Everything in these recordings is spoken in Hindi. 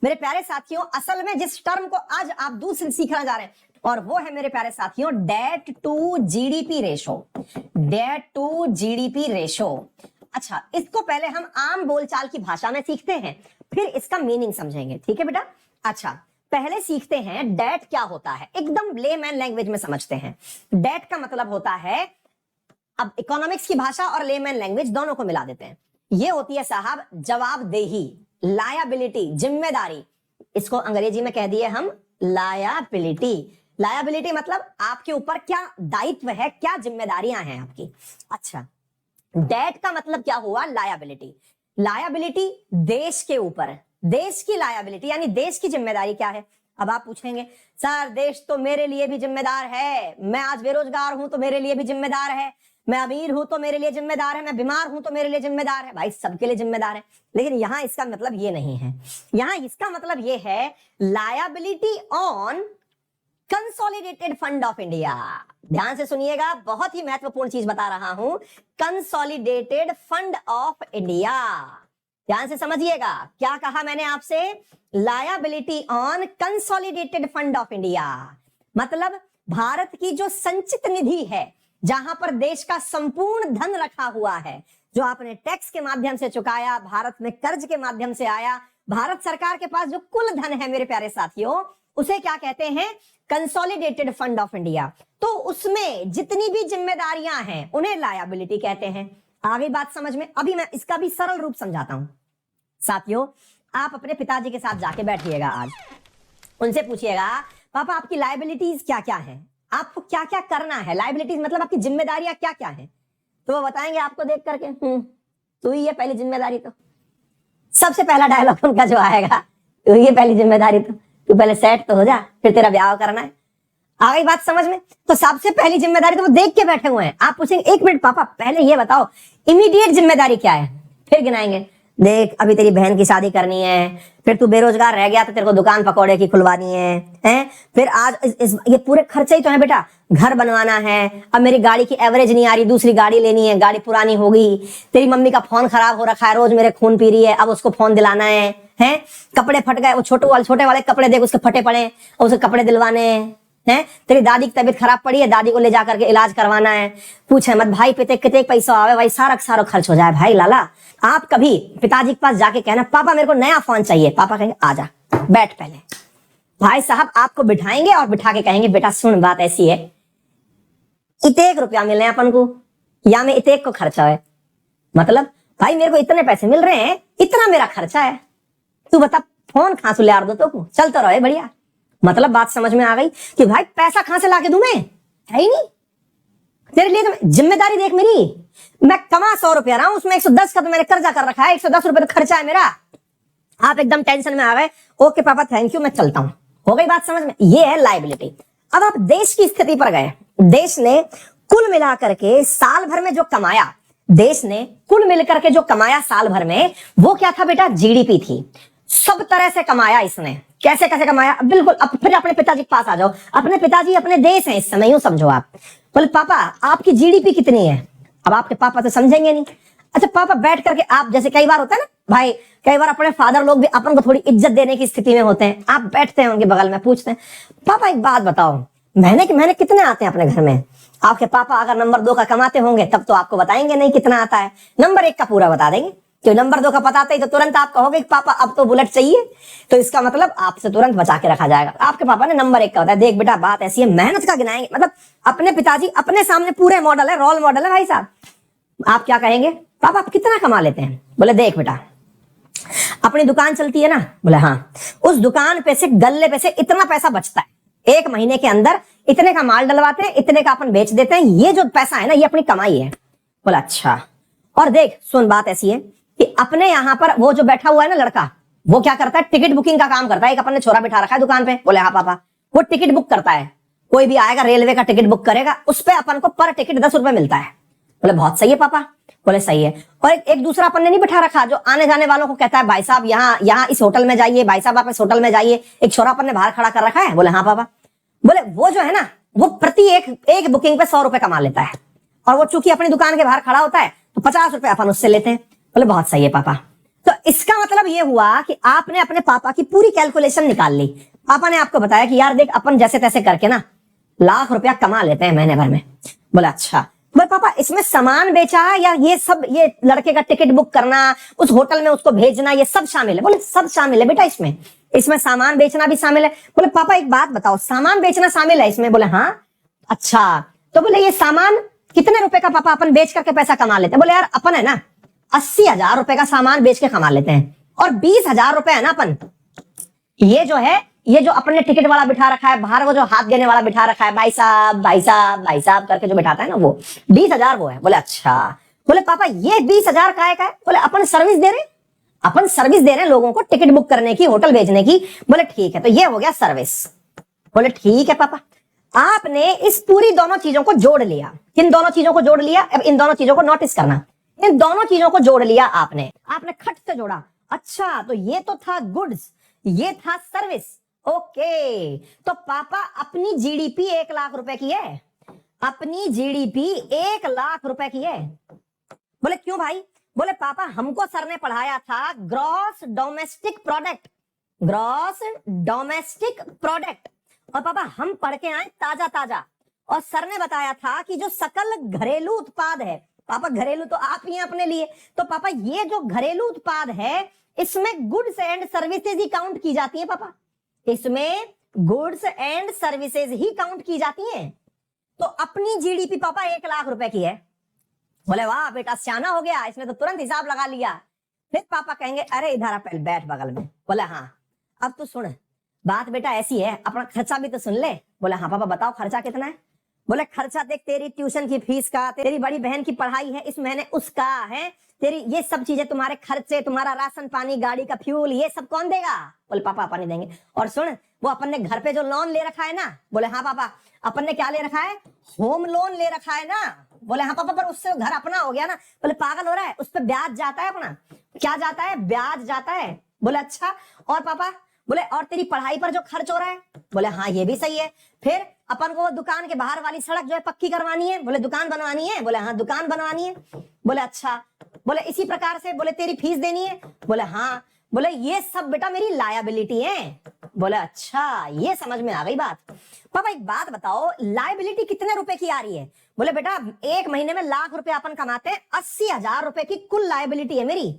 मेरे प्यारे साथियों, असल में जिस टर्म को आज आप दूसरे सीखना जा रहे हैं और वो है मेरे प्यारे साथियों debt to GDP ratio. Debt to GDP ratio. अच्छा, इसको पहले हम आम बोलचाल की भाषा में सीखते हैं, फिर इसका मीनिंग समझेंगे। ठीक है बेटा? अच्छा, पहले सीखते हैं डेट क्या होता है, एकदम लेमैन लैंग्वेज में समझते हैं। डेट का मतलब होता है, अब इकोनॉमिक्स की भाषा और लेमैन लैंग्वेज दोनों को मिला देते हैं। ये होती है साहब जवाबदेही, लायबिलिटी, जिम्मेदारी। इसको अंग्रेजी में कह दिए हम लायबिलिटी। लायबिलिटी मतलब आपके ऊपर क्या दायित्व है, क्या जिम्मेदारियां हैं आपकी। अच्छा, डेट का मतलब क्या हुआ? लायबिलिटी। लायबिलिटी देश के ऊपर, देश की लायबिलिटी यानी देश की जिम्मेदारी क्या है। अब आप पूछेंगे सर देश तो मेरे लिए भी जिम्मेदार है, मैं आज बेरोजगार हूं तो मेरे लिए भी जिम्मेदार है, मैं अमीर हूं तो मेरे लिए जिम्मेदार है, मैं बीमार हूं तो मेरे लिए जिम्मेदार है। भाई सबके लिए जिम्मेदार है, लेकिन यहां इसका मतलब ये नहीं है। यहां इसका मतलब ये है liability on consolidated fund of India. ध्यान से सुनिएगा, बहुत ही महत्वपूर्ण चीज बता रहा हूं। कंसोलिडेटेड फंड ऑफ इंडिया, ध्यान से समझिएगा। क्या कहा मैंने आपसे? Liability on consolidated fund of India, मतलब भारत की जो संचित निधि है, जहां पर देश का संपूर्ण धन रखा हुआ है, जो आपने टैक्स के माध्यम से चुकाया, भारत में कर्ज के माध्यम से आया, भारत सरकार के पास जो कुल धन है मेरे प्यारे साथियों, उसे क्या कहते हैं? Consolidated fund of India. तो उसमें जितनी भी जिम्मेदारियां हैं उन्हें लायबिलिटी कहते हैं। आ गई बात समझ में? अभी मैं इसका भी सरल रूप समझाता हूं। साथियों, आप अपने पिताजी के साथ जाके बैठिएगा आज, उनसे पूछिएगा पापा आपकी लायबिलिटीज क्या क्या है, आपको क्या क्या करना है। लायबिलिटीज मतलब आपकी जिम्मेदारियां क्या क्या है, तो वो बताएंगे आपको देख करके तू ही है पहली जिम्मेदारी। तो सबसे पहला डायलॉग उनका जो आएगा, तू ही है पहली जिम्मेदारी, तो तू पहले सेट तो हो जा, फिर तेरा ब्याह करना है। आ गई बात समझ में? तो सबसे पहली जिम्मेदारी तो वो देख के बैठे हुए हैं। आप पूछेंगे एक मिनट पापा पहले ये बताओ इमीडिएट जिम्मेदारी क्या है, फिर गिनाएंगे। देख अभी तेरी बहन की शादी करनी है, फिर तू बेरोजगार रह गया तो तेरे को दुकान पकौड़े की खुलवानी है? फिर आज ये पूरे खर्चे ही तो है बेटा, घर बनवाना है, अब मेरी गाड़ी की एवरेज नहीं आ रही, दूसरी गाड़ी लेनी है, गाड़ी पुरानी हो गई, तेरी मम्मी का फोन खराब हो रखा है, रोज मेरे खून पी रही है, अब उसको फोन दिलाना है? कपड़े फट गए, वो छोटे वाले कपड़े देख उसके फटे पड़े, उसके कपड़े दिलवाने हैं? तेरी दादी की तबीयत खराब पड़ी है, दादी को ले जा करके इलाज करवाना है। पूछे मत भाई कितने पैसा आवे, भाई सारा खर्च हो जाए। भाई लाला, आप कभी पिताजी के पास जाके कहना पापा मेरे को नया फोन चाहिए, पापा कहेंगे आजा बैठ पहले। भाई साहब आपको बिठाएंगे और बिठा के कहेंगे बेटा सुन बात ऐसी है, इतने रुपया मिले अपन को या में इतने को खर्चा है, मतलब भाई मेरे को इतने पैसे मिल रहे हैं, इतना मेरा खर्चा है, तू बता फोन कहां से ले दो तो चलता रहे बढ़िया। मतलब बात समझ में आ गई कि भाई पैसा कहां से लाके दूं मैं, है ही नहीं तेरे लिए। तो जिम्मेदारी देख मेरी, मैं कमा 100 रुपया रहा हूं, उसमें 110 का तो मैंने कर्जा कर रखा है, 110 रुपए तो खर्चा है मेरा। आप एकदम टेंशन में आ गए, ओके पापा थैंक यू मैं चलता हूं। हो गई बात समझ में? ये है लायबिलिटी। अब आप देश की स्थिति पर गए, देश ने कुल मिलाकर के साल भर में जो कमाया, देश ने कुल मिलकर के जो कमाया साल भर में, वो क्या था बेटा? जीडीपी थी। सब तरह से कमाया इसने। कैसे कैसे कमाया? बिल्कुल। अब फिर अपने पिताजी के पास आ जाओ, अपने पिताजी अपने देश हैं इस समय, यूं समझो आप। बोले पापा आपकी जीडीपी कितनी है? अब आपके पापा तो समझेंगे नहीं। अच्छा पापा बैठ करके आप, जैसे कई बार होता है ना भाई, कई बार अपने फादर लोग भी अपन को थोड़ी इज्जत देने की स्थिति में होते हैं, आप बैठते हैं उनके बगल में, पूछते हैं पापा एक बात बताओ महीने कितने आते हैं अपने घर में? आपके पापा अगर नंबर 2 का कमाते होंगे तब तो आपको बताएंगे नहीं कितना आता है, नंबर 1 का पूरा बता देंगे। तो नंबर 2 का पता ही तो तुरंत आप कहोगे पापा अब तो बुलेट चाहिए, तो इसका मतलब आपसे तुरंत बचा के रखा जाएगा। आपके पापा ने नंबर 1 का बताया, देख बेटा बात ऐसी है, मेहनत का गिनाएंगे। मतलब अपने पिताजी अपने सामने पूरे मॉडल है, रोल मॉडल है भाई साहब। आप क्या कहेंगे? पापा आप कितना कमा लेते हैं? बोले देख बेटा अपनी दुकान चलती है ना? बोले हाँ। उस दुकान पे से, गल्ले पे से इतना पैसा बचता है, 1 महीने के अंदर इतने का माल डलवाते हैं, इतने का अपन बेच देते हैं, ये जो पैसा है ना ये अपनी कमाई है। बोला अच्छा। और देख सुन बात ऐसी है कि अपने यहाँ पर वो जो बैठा हुआ है ना लड़का, वो क्या करता है? टिकट बुकिंग का काम करता है। एक अपन ने छोरा बिठा रखा है दुकान पे। बोले हाँ पापा। वो टिकट बुक करता है, कोई भी आएगा रेलवे का टिकट बुक करेगा, उस पे अपन को पर टिकट 10 रुपए मिलता है। बोले बहुत सही है पापा। बोले सही है। और एक दूसरा अपन ने नहीं बिठा रखा जो आने जाने वालों को कहता है भाई साहब यहाँ इस होटल में जाइए, भाई साहब आप इस होटल में जाइए, एक छोरा अपन ने बाहर खड़ा कर रखा है। बोले हाँ पापा। बोले वो जो है ना वो प्रति एक बुकिंग पे 100 रुपए कमा लेता है, और वो चूंकि अपनी दुकान के बाहर खड़ा होता है तो 50 रुपए अपन उससे लेते हैं। बोले बहुत सही है पापा। तो इसका मतलब ये हुआ कि आपने अपने पापा की पूरी कैलकुलेशन निकाल ली। पापा ने आपको बताया कि यार देख अपन जैसे तैसे करके ना लाख रुपया कमा लेते हैं महीने भर में। बोला अच्छा। बोले पापा इसमें सामान बेचा या ये सब, ये लड़के का टिकट बुक करना, उस होटल में उसको भेजना, ये सब शामिल है? बोले सब शामिल है बेटा, इसमें सामान बेचना भी शामिल है। बोले पापा एक बात बताओ, सामान बेचना शामिल है इसमें? बोले हाँ। अच्छा तो बोले ये सामान कितने रुपए का पापा अपन बेच करके पैसा कमा लेते हैं? बोले यार अपन है ना 80,000 रुपए का सामान बेच के कमा लेते हैं, और 20,000 रुपए है ना अपन, ये जो है, ये जो अपने टिकट वाला बिठा रखा है बाहर, वो जो हाथ देने वाला बिठा रखा है, भाई साहब भाई साहब भाई साहब करके जो बिठाता है ना, वो 20,000 वो है। बोले अच्छा। बोले पापा ये 20,000 का है? बोले अपन सर्विस दे रहे हैं, अपन सर्विस दे रहे हैं लोगों को टिकट बुक करने की, होटल भेजने की। बोले ठीक है, तो ये हो गया सर्विस। बोले ठीक है पापा। आपने इस पूरी दोनों चीजों को जोड़ लिया। किन दोनों चीजों को जोड़ लिया? अब इन दोनों चीजों को नोटिस करना। इन दोनों चीजों को जोड़ लिया आपने खट से जोड़ा। अच्छा तो ये तो था गुड्स, ये था सर्विस। ओके, तो पापा अपनी जीडीपी 1 लाख रुपए की है, अपनी जीडीपी 1 लाख रुपए की है। बोले क्यों भाई? बोले पापा हमको सर ने पढ़ाया था gross domestic product, gross domestic product, और पापा हम पढ़ के आए ताजा ताजा, और सर ने बताया था कि जो सकल घरेलू उत्पाद है, पापा घरेलू तो आप ही हैं अपने लिए, तो पापा ये जो घरेलू उत्पाद है इसमें goods and services he count की जाती है पापा, इसमें goods and services he count की जाती हैं। तो अपनी जीडीपी पापा 1 लाख रुपए की है। बोले वाह बेटा सियाना हो गया, इसने तो तुरंत हिसाब लगा लिया। फिर पापा कहेंगे अरे इधर आ पहले बैठ बगल में। बोले हाँ अब तो सुन, बात बेटा ऐसी है, अपना खर्चा भी तो सुन ले। बोले हाँ पापा बताओ खर्चा कितना है? बोले खर्चा देख, तेरी ट्यूशन की फीस का, तेरी बड़ी बहन की पढ़ाई है इस महीने उसका है, तेरी ये सब चीजें, तुम्हारे खर्चे, तुम्हारा राशन पानी, गाड़ी का फ्यूल, ये सब कौन देगा? बोले पापा अपन ही देंगे। और सुन वो अपन ने घर पे जो लोन ले रखा है ना? बोले हाँ पापा अपन ने क्या ले रखा है? होम लोन ले रखा है ना? बोले हाँ पापा पर उससे घर अपना हो गया ना। बोले पागल हो रहा है, उस पर ब्याज जाता है अपना। क्या जाता है? ब्याज जाता है। बोले अच्छा। और पापा? बोले और तेरी पढ़ाई पर जो खर्च हो रहा है? बोले हाँ ये भी सही है। फिर अपन को दुकान के बाहर वाली सड़क जो है पक्की करवानी है? बोले दुकान बनवानी है। बोले हाँ दुकान बनवानी है। बोले अच्छा। बोले इसी प्रकार से बोले तेरी फीस देनी है? बोले हाँ। बोले ये सब बेटा मेरी लायबिलिटी है। बोले अच्छा ये समझ में आ गई बात। पापा एक बात बताओ, लायबिलिटी कितने रुपए की आ रही है? बोले बेटा 1 महीने में लाख रुपए अपन कमाते हैं, 80,000 रुपए की कुल लायबिलिटी है मेरी।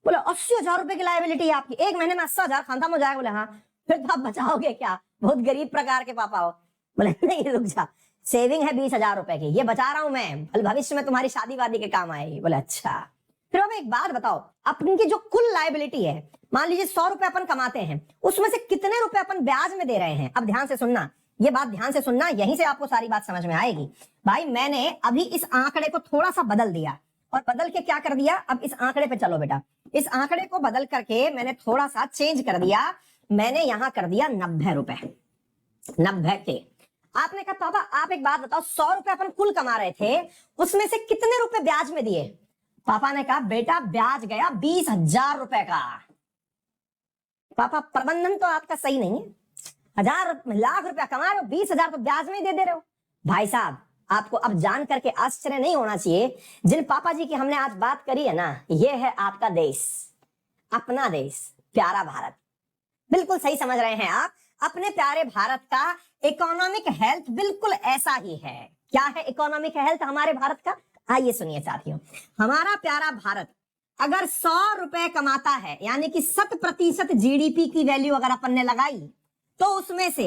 बोले 80,000 रुपए की लायबिलिटी है आपकी, 1 महीने में 80,000 खत्म हो जाएगा? बोले हाँ। फिर तो आप बचाओगे क्या? बहुत गरीब प्रकार के पापा हो। बोले नहीं रुक जा, सेविंग है 20,000 रुपए की, ये बचा रहा हूं मैं, भविष्य में तुम्हारी शादी वादी के काम आएगी। बोले अच्छा। फिर अब एक बात बताओ, अपन की जो कुल लायबिलिटी है, मान लीजिए 100 रुपए अपन कमाते हैं, उसमें से कितने रुपए अपन ब्याज में दे रहे हैं? अब ध्यान से सुनना, ये बात ध्यान से सुनना, यहीं से आपको सारी बात समझ में आएगी। भाई मैंने अभी इस आंकड़े को थोड़ा सा बदल दिया, और बदल के क्या कर दिया, अब इस आंकड़े पे चलो बेटा, इस आंकड़े को बदल करके मैंने थोड़ा सा चेंज कर दिया, मैंने यहां कर दिया 90 रुपए, 90 के। आपने कहा पापा आप एक बात बताओ, 100 रुपए अपन कुल कमा रहे थे, उसमें से कितने रुपए ब्याज में दिए? पापा ने कहा बेटा ब्याज गया 20,000 रुपए का। पापा प्रबंधन तो आपका सही नहीं है, 1,000 लाख रुपया कमा रहे हो, 20,000 तो ब्याज में ही दे दे रहे हो। भाई साहब आपको अब जान करके आश्चर्य नहीं होना चाहिए, जिन पापा जी की हमने आज बात करी है ना, ये है आपका देश, अपना देश, प्यारा भारत। बिल्कुल सही समझ रहे हैं आप, अपने प्यारे भारत का इकोनॉमिक हेल्थ बिल्कुल ऐसा ही है। क्या है इकोनॉमिक हेल्थ हमारे भारत का? आइए सुनिए साथियों, हमारा प्यारा भारत अगर 100 रुपए कमाता है, यानी कि 100% जीडीपी की वैल्यू अगर अपन ने लगाई, तो उसमें से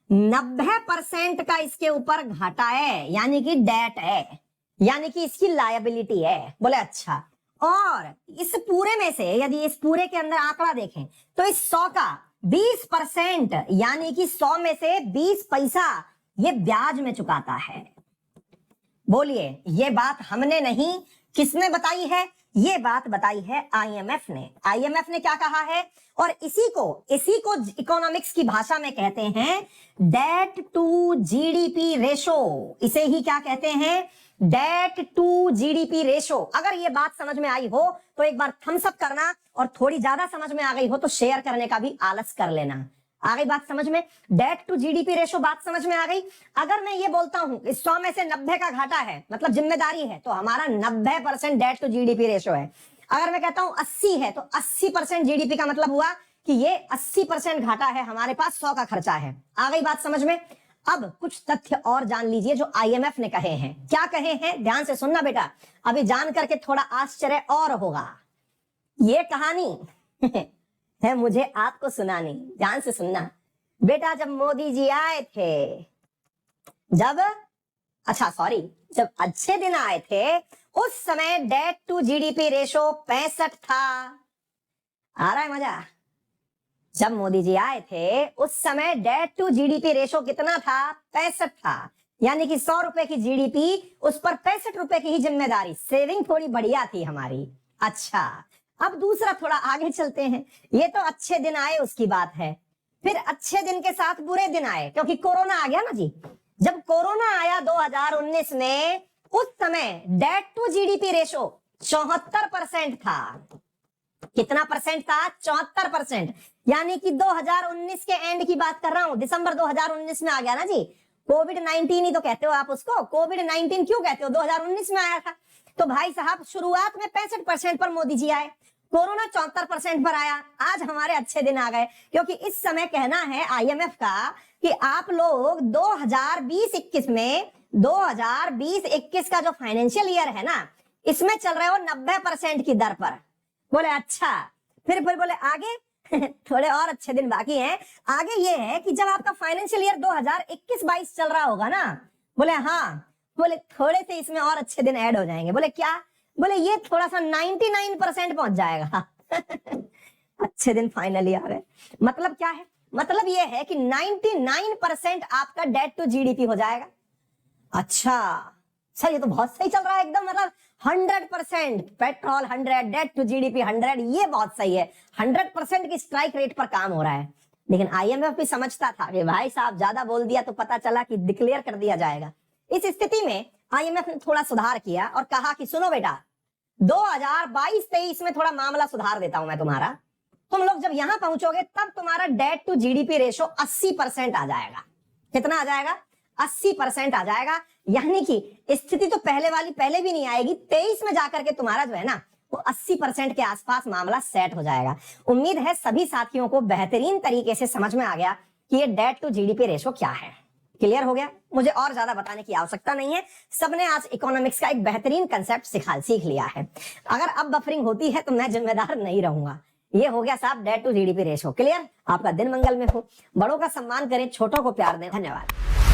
90% का इसके ऊपर घाटा है, यानी कि डेट है, यानी कि इसकी लायबिलिटी है। बोले अच्छा। और इस पूरे में से यदि इस पूरे के अंदर आंकड़ा देखें तो इस 100 का 20%, यानी कि 100 में से 20 पैसा ये ब्याज में चुकाता है। बोलिए ये बात हमने नहीं, किसने बताई है? ये बात बताई है आईएमएफ ने। आईएमएफ ने क्या कहा है? और इसी को इकोनॉमिक्स की भाषा में कहते हैं डेट टू जीडीपी रेशो। इसे ही क्या कहते हैं? Debt to GDP ratio. अगर ये बात समझ में आई हो तो एक बार थम्स अप करना, और थोड़ी ज्यादा समझ में आ गई हो तो शेयर करने का भी आलस कर लेना। आ गई बात समझ में? डेट टू जीडीपी रेशो बात समझ में आ गई? अगर मैं ये बोलता हूं 100 में से 90 का घाटा है, मतलब जिम्मेदारी है, तो हमारा 90% डेट टू जीडीपी रेशो है। अगर मैं कहता हूं 80 है तो 80% जीडीपी का मतलब हुआ कि ये 80% घाटा है, हमारे पास 100 का खर्चा है। आ गई बात समझ में? अब कुछ तथ्य और जान लीजिए जो आईएमएफ ने कहे हैं। क्या कहे हैं, ध्यान से सुनना बेटा, अभी जान करके थोड़ा आश्चर्य और होगा। ये कहानी है मुझे आपको सुनानी, ध्यान से सुनना बेटा। जब मोदी जी आए थे, जब अच्छे दिन आए थे, उस समय डेट टू जीडीपी रेशो 65 था। आ रहा है मजा? जब मोदी जी आए थे उस समय डेट टू जीडीपी रेशो कितना था? 65 था। यानी कि 100 रुपए की जीडीपी, उस पर 65 रुपए की ही जिम्मेदारी। सेविंग थोड़ी बढ़िया थी हमारी। अच्छा, अब दूसरा थोड़ा आगे चलते हैं। ये तो अच्छे दिन आए उसकी बात है, फिर अच्छे दिन के साथ बुरे दिन आए, क्योंकि कोरोना आ गया ना जी। जब कोरोना आया 2019 में, उस समय डेट टू जीडीपी रेशो 74% था। कितना परसेंट था? 74%। यानी कि 2019 के एंड की बात कर रहा हूं, दिसंबर 2019 में आ गया ना जी। कोविड-19 ही तो कहते हो आप उसको, कोविड-19 क्यों कहते हो? 2019 में आया था। तो भाई साहब शुरुआत में 65% पर मोदी जी आए, कोरोना 74% पर आया, आज हमारे अच्छे दिन आ गए। क्योंकि इस समय कहना है आईएमएफ का कि आप लोग 2020-21 में, 2020-21 का जो फाइनेंशियल ईयर है ना, इसमें चल रहे हो 90% की दर पर। बोले अच्छा, फिर बोले आगे थोड़े और अच्छे दिन बाकी हैं। आगे ये है कि जब आपका फाइनेंशियल ईयर 2021-22 चल रहा होगा ना, बोले हाँ, बोले थोड़े से इसमें और अच्छे दिन ऐड हो जाएंगे। बोले क्या? बोले ये थोड़ा सा 99% पहुंच जाएगा अच्छे दिन फाइनली आ गए। मतलब क्या है? मतलब ये है कि 99% आपका डेट टू जीडीपी हो जाएगा। अच्छा सर, ये तो बहुत सही चल रहा है एकदम, मतलब 100%, पेट्रोल 100, डेट टू जीडीपी 100, ये बहुत सही है। 100% की स्ट्राइक रेट पर काम हो रहा है। लेकिन आईएमएफ भी समझता था कि भाई साहब ज्यादा बोल दिया तो पता चला कि डिक्लेयर कर दिया जाएगा। इस स्थिति में आईएमएफ ने थोड़ा सुधार किया और कहा कि सुनो बेटा, 2022-23 में थोड़ा मामला सुधार देता हूं मैं तुम्हारा। तुम लोग जब यहां पहुंचोगे तब तुम्हारा डेट टू जीडीपी रेशो 80% आ जाएगा। कितना आ जाएगा? 80% आ जाएगा। यानी कि स्थिति तो पहले वाली पहले भी नहीं आएगी, 23 में जाकर के तुम्हारा जो है ना वो 80% के आसपास मामला सेट हो जाएगा। उम्मीद है सभी साथियों को बेहतरीन तरीके से समझ में आ गया कि ये डेट टू जीडीपी रेशो क्या है। क्लियर हो गया? मुझे और ज्यादा बताने की आवश्यकता नहीं है, सबने आज इकोनॉमिक्स का एक बेहतरीन कंसेप्ट सीख लिया है। अगर अब बफरिंग होती है तो मैं जिम्मेदार नहीं रहूंगा। ये हो गया साहब debt to GDP ratio. Clear? आपका दिन मंगल में हो। बड़ों का सम्मान करें, छोटों को प्यार दें। धन्यवाद।